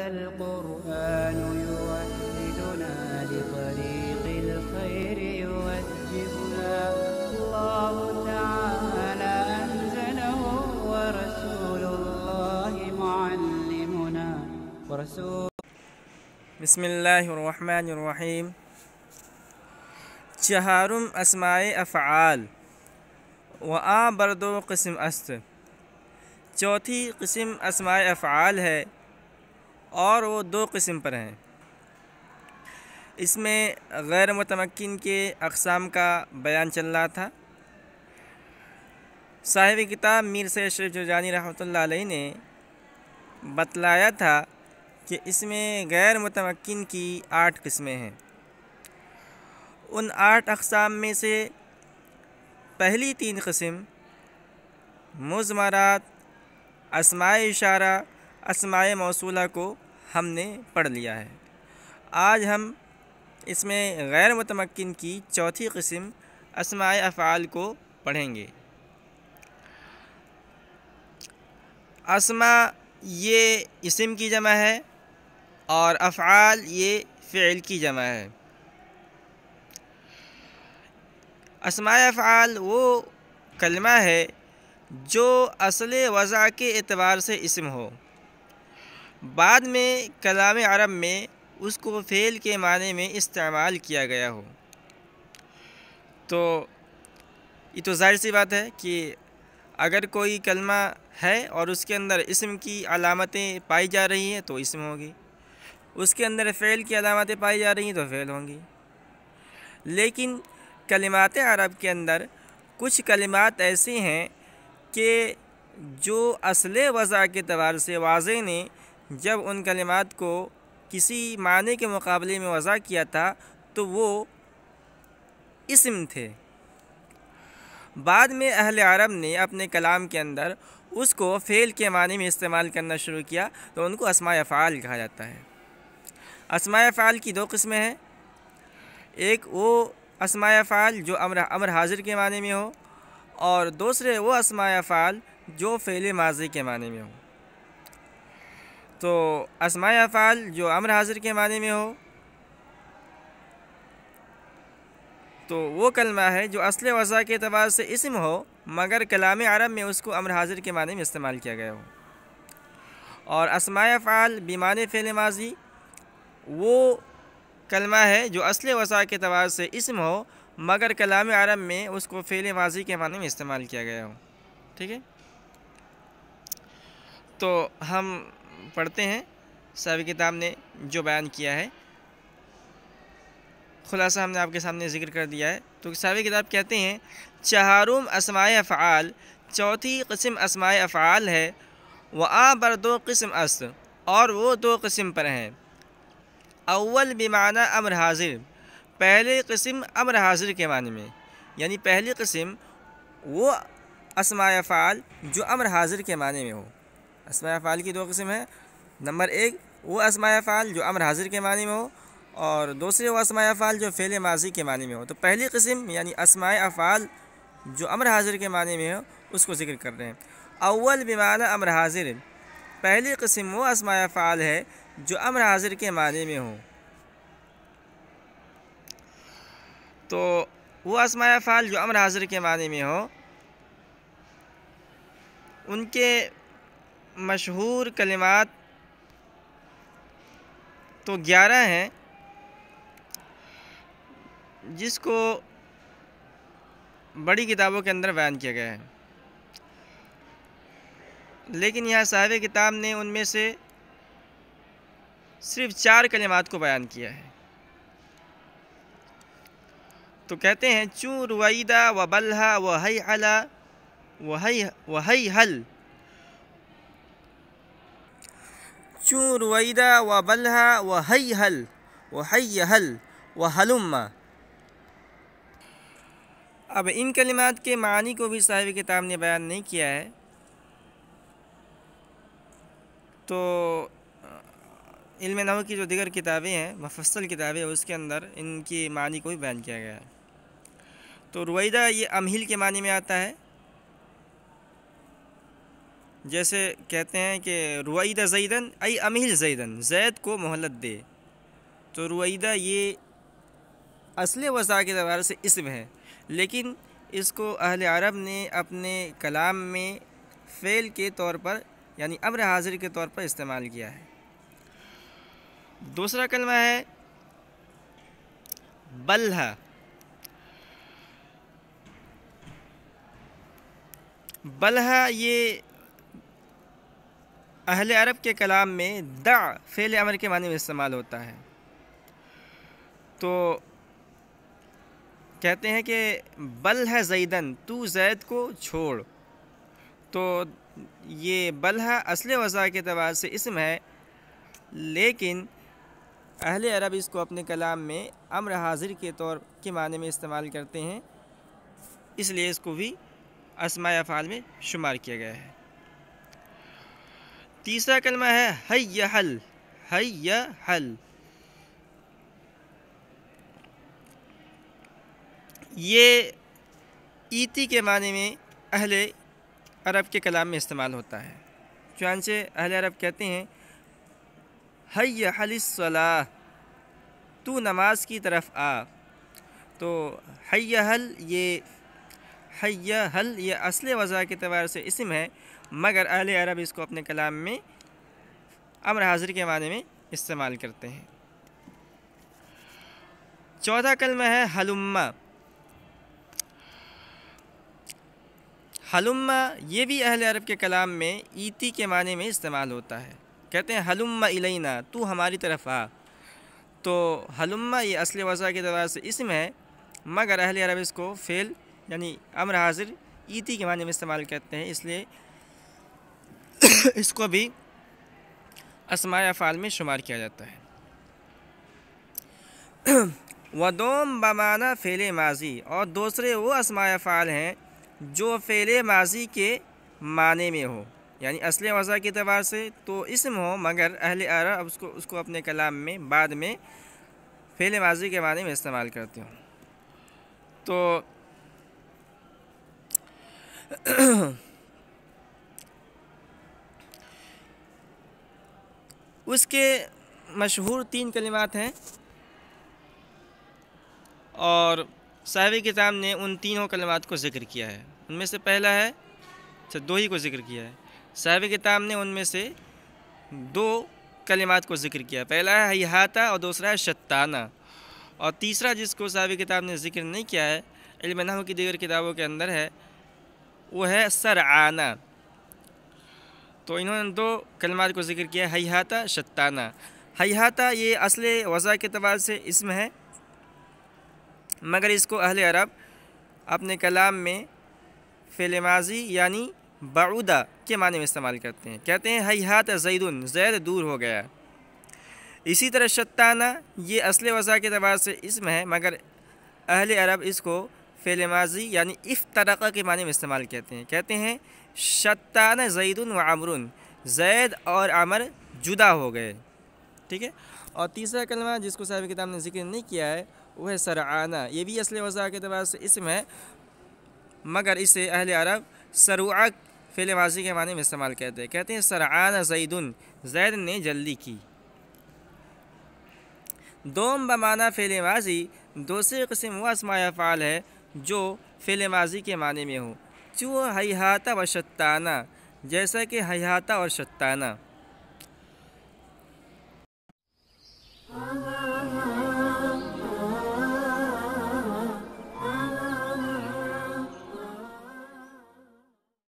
هذا القرآن يوحدنا لطريق الخير يوجهنا الله تعالى أنزله ورسول الله معلمنا بسم الله الرحمن الرحیم۔ چہارم اسماء افعال و آ بردو قسم است۔ چوتھی قسم اسماء افعال ہے اور وہ دو قسم پر ہیں۔ اس میں غیر متمکن کے اقسام کا بیان چل رہا تھا۔ صاحب کتاب میر سید شریف جرجانی رحمۃ اللہ علیہ نے بتلایا تھا کہ اس میں غیر متمکن کی 8 قسمیں ہیں۔ ان 8 اقسام میں سے پہلی 3 قسم مضمرات، اسماء اشارہ، اسماء موصولہ کو ہم نے پڑھ لیا ہے۔ آج ہم اس میں غیر متمکن کی چوتھی قسم اسماء افعال کو پڑھیں گے۔ اسماء یہ اسم کی جمع ہے اور افعال یہ فعل کی جمع ہے۔ اسماء افعال وہ کلمہ ہے جو اصل وضع کے اعتبار سے اسم ہو، بعد میں کلام عرب میں اس کو فعل کے معنی میں استعمال کیا گیا ہو۔ تو یہ تو ظاہر سی بات ہے کہ اگر کوئی کلمہ ہے اور اس کے اندر اسم کی علامتیں پائی جا رہی ہیں تو اسم ہوگی، اس کے اندر فعل کی علامتیں پائی جا رہی ہیں تو فعل ہوں گی۔ لیکن کلمات عرب کے اندر کچھ کلمات ایسے ہیں کہ جو اصل وضع کے اعتبار سے واضح نے جب ان کلمات کو کسی معنی کے مقابلے میں وضع کیا تھا تو وہ اسم تھے۔ بعد میں اہل عرب نے اپنے کلام کے اندر اس کو فعل کے معنی میں استعمال کرنا شروع کیا تو ان کو اسماء افعال کہا جاتا ہے۔ اسماء افعال کی 2 قسمیں ہیں۔ ایک وہ اسماء افعال جو امر حاضر کے معنی میں ہو، اور دوسرے وہ اسماء افعال جو فعل ماضی کے معنی میں ہو۔ تو اسماء افعال جو امر حاضر کے معنی میں ہو تو وہ کلمہ ہے جو اصل وضع کے اعتبار سے اسم ہو مگر کلام عرب میں اس کو امر حاضر کے معنی میں استعمال کیا گیا ہو۔ اور اسماء افعال بمعنی فعل ماضی وہ کلمہ ہے جو اصل وضع کے اعتبار سے اسم ہو مگر کلام عرب میں اس کو فعل ماضی کے معنی میں استعمال کیا گیا ہو۔ ٹھیک ہے، تو ہم پڑھتے ہیں صاحب کتاب نے جو بیان کیا ہے، خلاصہ ہم نے آپ کے سامنے ذکر کر دیا ہے۔ تو صاحب کتاب کہتے ہیں چہارم اسماء افعال، چوتھی قسم اسماء افعال ہے، وآ بر 2 قسم است، اور وہ 2 قسم پر ہیں۔ اول بمعنی امر حاضر، پہلے قسم امر حاضر کے معنی میں، یعنی پہلی قسم وہ اسماء افعال جو امر حاضر کے معنی میں ہو۔ اسماء افعال کی 2 قسم ہیں۔ نمبر 1 وہ اسماء افعال جو امر حاضر کے معنی میں ہو، اور دوسرے وہ اسماء افعال جو فعل ماضی کے معنی میں ہو۔ تو پہلی قسم یعنی اسماء افعال جو امر حاضر کے معنی میں ہو اس کو ذکر کر رہے ہیں۔ اول بمعنی امر حاضر، پہلی قسم وہ اسماء افعال ہے جو امر حاضر کے معنی میں ہو۔ تو وہ اسماء افعال جو امر حاضر کے معنی میں ہو ان کے مشہور کلمات تو 11 ہیں جس کو بڑی کتابوں کے اندر بیان کیا گیا ہے، لیکن یہاں صاحب کتاب نے ان میں سے صرف 4 کلمات کو بیان کیا ہے۔ تو کہتے ہیں چوں رویدہ و بلہا و ہی علا و ہی حل، چوں رویدہ و بلہا و ہی حل و ہی حل و حلم۔ اب ان کلمات کے معنی کو بھی صاحب کتاب نے بیان نہیں کیا ہے، تو علم نحو کی جو دیگر کتابیں ہیں مفصل کتابیں اس کے اندر ان کی معنی کو بھی بیان کیا گیا ہے۔ تو رویدہ یہ امہل کے معنی میں آتا ہے، جیسے کہتے ہیں کہ رویدہ زیدن ای امہل زیدن، زید کو مہلت دے، تو رویدہ یہ اصل وضع کے اعتبار سے اسم ہے، لیکن اس کو اہل عرب نے اپنے کلام میں فعل کے طور پر یعنی امر حاضر کے طور پر استعمال کیا ہے۔ دوسرا کلمہ ہے بلہا۔ بلہا یہ اہل عرب کے کلام میں دع فعل امر کے معنی میں استعمال ہوتا ہے، تو کہتے ہیں کہ بلہ زیدن، تو زید کو چھوڑ، تو یہ بلہ اصل وضع کے اعتبار سے اسم ہے، لیکن اہل عرب اس کو اپنے کلام میں امر حاضر کے طور کے معنی میں استعمال کرتے ہیں، اس لیے اس کو بھی اسماء افعال میں شمار کیا گیا ہے۔ تیسرا کلمہ ہے حی حل۔ حی حل یہ ایتی کے معنی میں اہل عرب کے کلام میں استعمال ہوتا ہے، چنانچہ اہل عرب کہتے ہیں حی حل الصلاۃ، تو نماز کی طرف آ، تو حی حل یہ اصل وضع کے اعتبار سے اسم ہے، مگر اہل عرب اس کو اپنے کلام میں امر حاضر کے معنی میں استعمال کرتے ہیں۔ چوتھا کلمہ ہے ہلما۔ ہلما یہ بھی اہل عرب کے کلام میں ایتی کے معنی میں استعمال ہوتا ہے، کہتے ہیں ہلما الینا، تو ہماری طرف آ، تو ہلما یہ اصل وضع کے اعتبار سے اسم ہے، مگر اہل عرب اس کو فعل یعنی امر حاضر ایتی کے معنی میں استعمال کرتے ہیں، اس لیے اس کو بھی اسماء افعال میں شمار کیا جاتا ہے۔ ودوم بمعنی فعل ماضی، اور دوسرے وہ اسماء افعال ہیں جو فعل ماضی کے معنی میں ہو، یعنی اصل وضع کے اعتبار سے تو اسم ہو، مگر اہل عرب اس کو اپنے کلام میں بعد میں فعل ماضی کے معنی میں استعمال کرتے ہوں۔ تو اس کے مشہور 3 کلمات ہیں، اور صاحب کتاب نے ان تینوں کلمات کو ذکر کیا ہے۔ ان میں سے پہلا ہے 2 ہی کو ذکر کیا ہے، صاحب کتاب نے ان میں سے 2 کلمات کو ذکر کیا، پہلا ہے ہیہاتا اور دوسرا ہے شتانہ، اور تیسرا جس کو صاحب کتاب نے ذکر نہیں کیا ہے، علم نحو کی دیگر کتابوں کے اندر ہے، وہ ہے سرعانہ۔ تو انہوں نے 2 کلمات کو ذکر کیا، ہیہاتا شتانہ۔ ہیہاتا یہ اصل وضع کے اعتبار سے اسم ہے، مگر اس کو اہل عرب اپنے کلام میں فعل ماضی یعنی بعودہ کے معنی میں استعمال کرتے ہیں، کہتے ہیں ہیہات زیدن، زید دور ہو گیا۔ اسی طرح شتانہ یہ اصل وضع کے اعتبار سے اسم ہے، مگر اہل عرب اس کو فعل ماضی یعنی افترقہ کے معنی میں استعمال کہتے ہیں شتان زید و عمر، زید اور عمر جدا ہو گئے، ٹھیک ہے۔ اور تیسرا کلمہ جس کو صاحب کتاب نے ذکر نہیں کیا ہے وہ ہے سرعانہ، یہ بھی اصل وضع کے اعتبار سے اسم ہے، مگر اسے اہل عرب سروع فعل ماضی کے معنی میں استعمال کہتے ہیں سرعانہ زیدن، زید نے جلدی کی۔ دوم بمعنی فعل ماضی، دوسری قسم وہ اسماء افعال ہے جو فعل ماضی کے معنی میں ہو، جو ہیہاتا و شتانہ، جیسا کہ ہیہاتا اور شتانہ۔